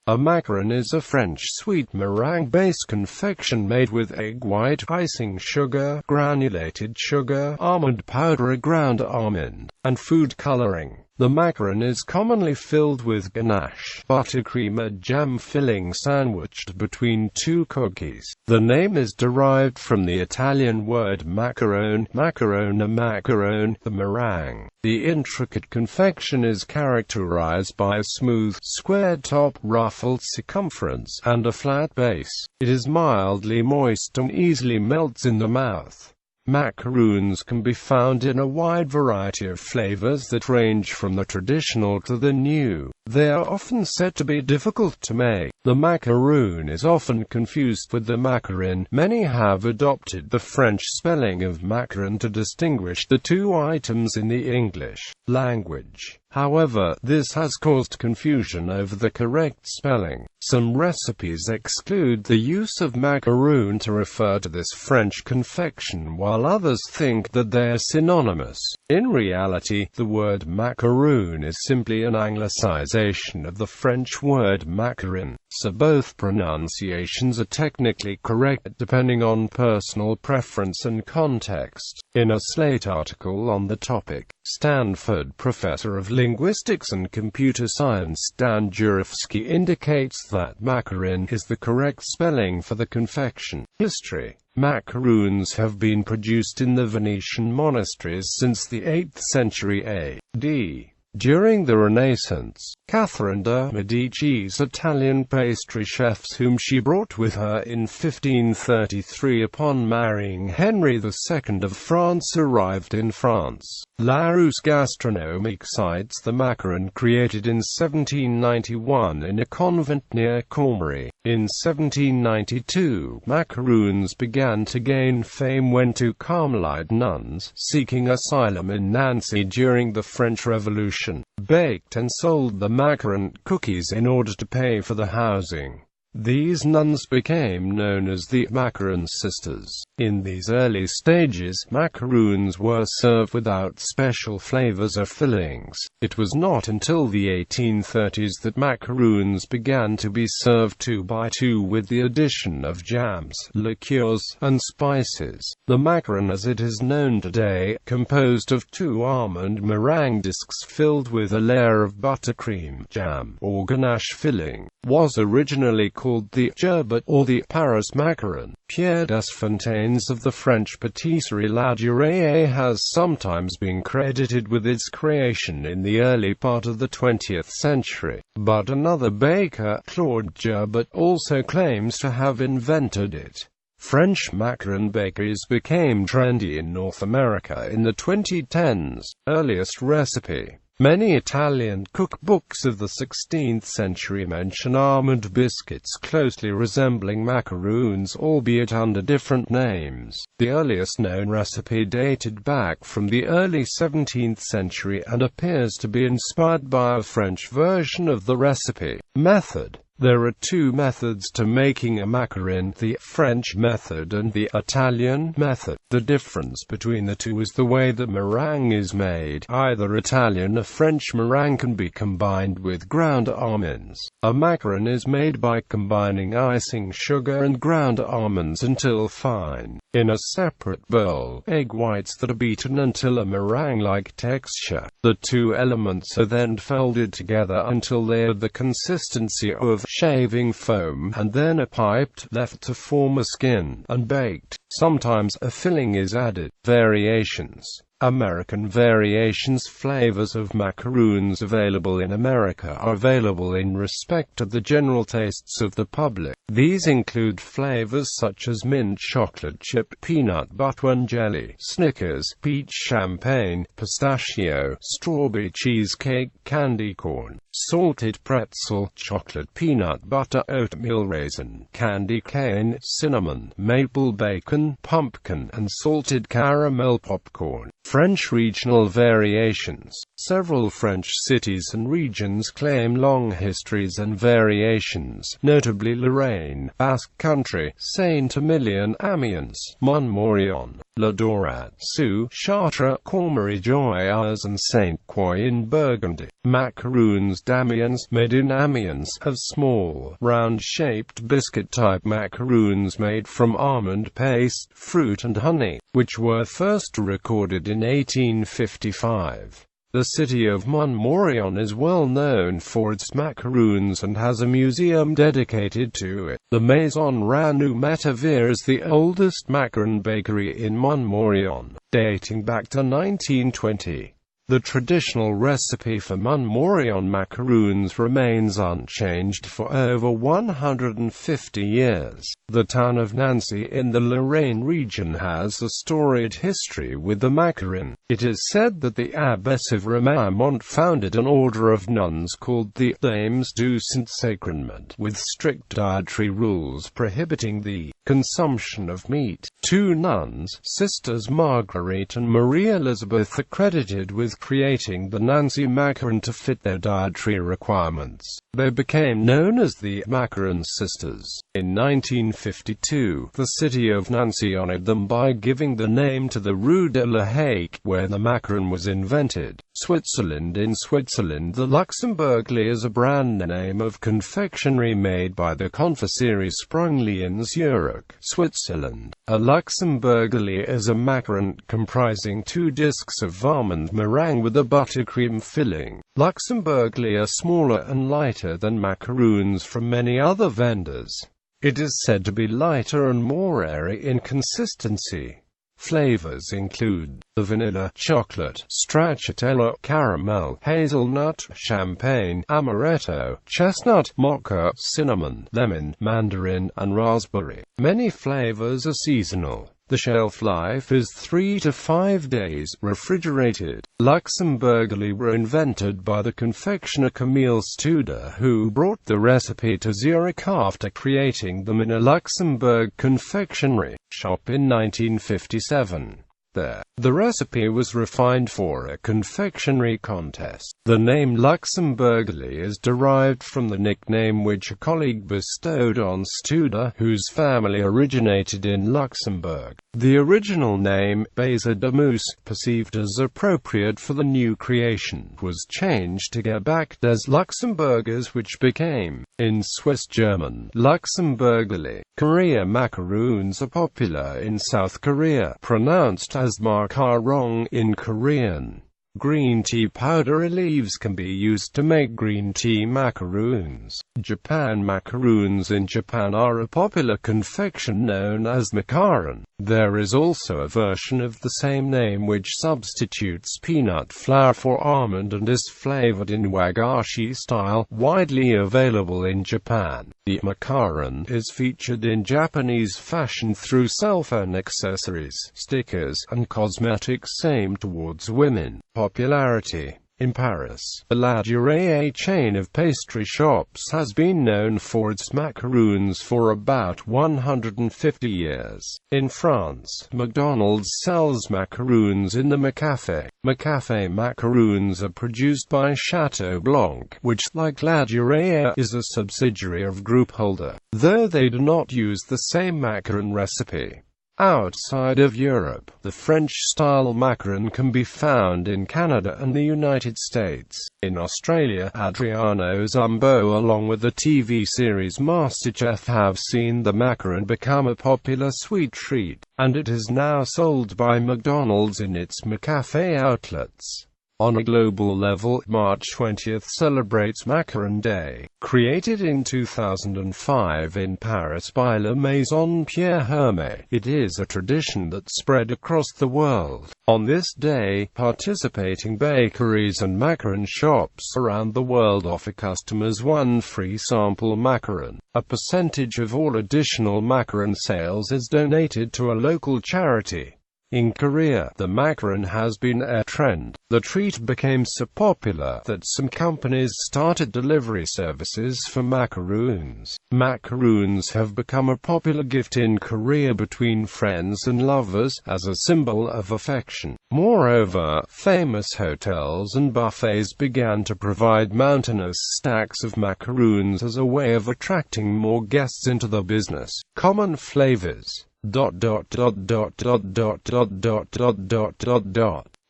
A macaron is a French sweet meringue-based confection made with egg white, icing sugar, granulated sugar, almond powder, ground almond, and food coloring. The macaron is commonly filled with ganache, buttercream, a jam filling sandwiched between two cookies. The name is derived from the Italian word macarone, maccarone, maccarone, the meringue. The intricate confection is characterized by a smooth, square top, ruffled circumference, and a flat base. It is mildly moist and easily melts in the mouth. Macaroons can be found in a wide variety of flavors that range from the traditional to the new. They are often said to be difficult to make. The maccarone is often confused with the macaron. Many have adopted the French spelling of macaron to distinguish the two items in the English language. However, this has caused confusion over the correct spelling. Some recipes exclude the use of macaron to refer to this French confection, while others think that they are synonymous. In reality, the word macaron is simply an anglicization of the French word macaron, so both pronunciations are technically correct depending on personal preference and context. In a Slate article on the topic, Stanford professor of linguistics and computer science Dan Jurafsky indicates that macaron is the correct spelling for the confection. History: macaroons have been produced in the Venetian monasteries since the 8th century A.D. During the Renaissance, Catherine de' Medici's Italian pastry chefs, whom she brought with her in 1533 upon marrying Henry II of France, arrived in France. Larousse Gastronomique cites the macaron created in 1791 in a convent near Comrie. In 1792, macaroons began to gain fame when two Carmelite nuns, seeking asylum in Nancy during the French Revolution, baked and sold the macaron cookies in order to pay for the housing. These nuns became known as the Macaron sisters. In these early stages, macaroons were served without special flavors or fillings. It was not until the 1830s that macaroons began to be served two by two with the addition of jams, liqueurs, and spices. The macaron, as it is known today, composed of two almond meringue discs filled with a layer of buttercream, jam, or ganache filling, was originally called the gerbet or the Paris macaron. Pierre Desfontaines of the French patisserie La Durée has sometimes been credited with its creation in the early part of the 20th century, but another baker, Claude Gerbet, also claims to have invented it. French macaron bakeries became trendy in North America in the 2010s. Earliest recipe. Many Italian cookbooks of the 16th century mention almond biscuits closely resembling macaroons, albeit under different names. The earliest known recipe dated back from the early 17th century and appears to be inspired by a French version of the recipe. Method. There are two methods to making a macaron, the French method and the Italian method. The difference between the two is the way the meringue is made. Either Italian or French meringue can be combined with ground almonds. A macaron is made by combining icing sugar and ground almonds until fine. In a separate bowl, egg whites that are beaten until a meringue-like texture. The two elements are then folded together until they are the consistency of shaving foam, and then are piped, left to form a skin, and baked. Sometimes a filling is added. Variations. American variations. Flavors of macaroons available in America are available in respect of the general tastes of the public. These include flavors such as mint chocolate chip, peanut butter and jelly, Snickers, peach champagne, pistachio, strawberry cheesecake, candy corn, salted pretzel, chocolate peanut butter, oatmeal raisin, candy cane, cinnamon, maple bacon, pumpkin, and salted caramel popcorn. French regional variations. Several French cities and regions claim long histories and variations, notably Lorraine, Basque Country, Saint-Emilion, Amiens, Montmorillon, La Dorade, Sous, Chartres, Cormery Joyeuse and Saint Croix in Burgundy. Macaroons d'Amiens, made in Amiens, of small, round-shaped biscuit-type macaroons made from almond paste, fruit and honey, which were first recorded in 1855. The city of Montmorillon is well known for its macaroons and has a museum dedicated to it. The Maison Renou-Métavier is the oldest macaron bakery in Montmorillon, dating back to 1920. The traditional recipe for Montmorillon macaroons remains unchanged for over 150 years. The town of Nancy in the Lorraine region has a storied history with the macaron. It is said that the abbess of Remiremont founded an order of nuns called the Dames du Saint-Sacrement, with strict dietary rules prohibiting the consumption of meat. Two nuns, Sisters Marguerite and Marie Elizabeth, are credited with creating the Nancy macaron to fit their dietary requirements. They became known as the Macaron Sisters. In 1952, the city of Nancy honored them by giving the name to the Rue de la Haye, where the macaron was invented. Switzerland. In Switzerland, the Luxembourgly is a brand name of confectionery made by the Confiserie Sprungli in Zurich, Switzerland. A Luxembourgly is a macaron comprising 2 discs of almond meringue with a buttercream filling. Luxembourgly are smaller and lighter than macaroons from many other vendors. It is said to be lighter and more airy in consistency. Flavors include the vanilla, chocolate, stracciatella, caramel, hazelnut, champagne, amaretto, chestnut, mocha, cinnamon, lemon, mandarin, and raspberry. Many flavors are seasonal. The shelf life is 3 to 5 days, refrigerated. Luxembourgly were invented by the confectioner Camille Studer, who brought the recipe to Zurich after creating them in a Luxembourg confectionery shop in 1957. There, the recipe was refined for a confectionery contest. The name Luxembourgly is derived from the nickname which a colleague bestowed on Studer, whose family originated in Luxembourg. The original name, Baiser de Mousse, perceived as appropriate for the new creation, was changed to Gebäck des Luxemburgers, which became, in Swiss German, Luxembourgly. Korea. Macaroons are popular in South Korea, pronounced as macarone in Korean. Green tea powder leaves can be used to make green tea macaroons. Japan. Macaroons in Japan are a popular confection known as macaron. There is also a version of the same name which substitutes peanut flour for almond and is flavored in wagashi style, widely available in Japan. The macaron is featured in Japanese fashion through cell phone accessories, stickers, and cosmetics aimed towards women. Popularity. In Paris, the La Durée chain of pastry shops has been known for its macaroons for about 150 years. In France, McDonald's sells macaroons in the McCafé. McCafé macaroons are produced by Chateau Blanc, which, like La Durée, is a subsidiary of Groupe Holder, though they do not use the same macaron recipe. Outside of Europe, the French-style macaron can be found in Canada and the United States. In Australia, Adriano Zumbo along with the TV series MasterChef have seen the macaron become a popular sweet treat, and it is now sold by McDonald's in its McCafé outlets. On a global level, March 20th celebrates Macaron Day. Created in 2005 in Paris by La Maison Pierre Hermé, it is a tradition that spread across the world. On this day, participating bakeries and macaron shops around the world offer customers one free sample macaron. A percentage of all additional macaron sales is donated to a local charity. In Korea, the macaron has been a trend. The treat became so popular that some companies started delivery services for macaroons. Macaroons have become a popular gift in Korea between friends and lovers, as a symbol of affection. Moreover, famous hotels and buffets began to provide mountainous stacks of macaroons as a way of attracting more guests into the business. Common flavors.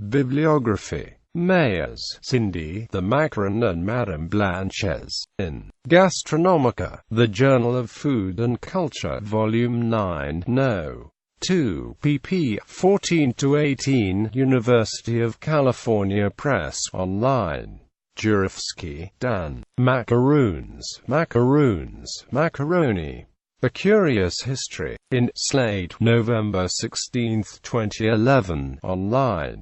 Bibliography. Mayers, Cindy, The Macaron and Madame Blanches. In Gastronomica, The Journal of Food and Culture, Volume 9, No. 2, pp. 14-18, University of California Press, online. Jurafsky, Dan. Macaroons, Macaroons, Maccarone. A Curious History. In Slate, November 16, 2011, online.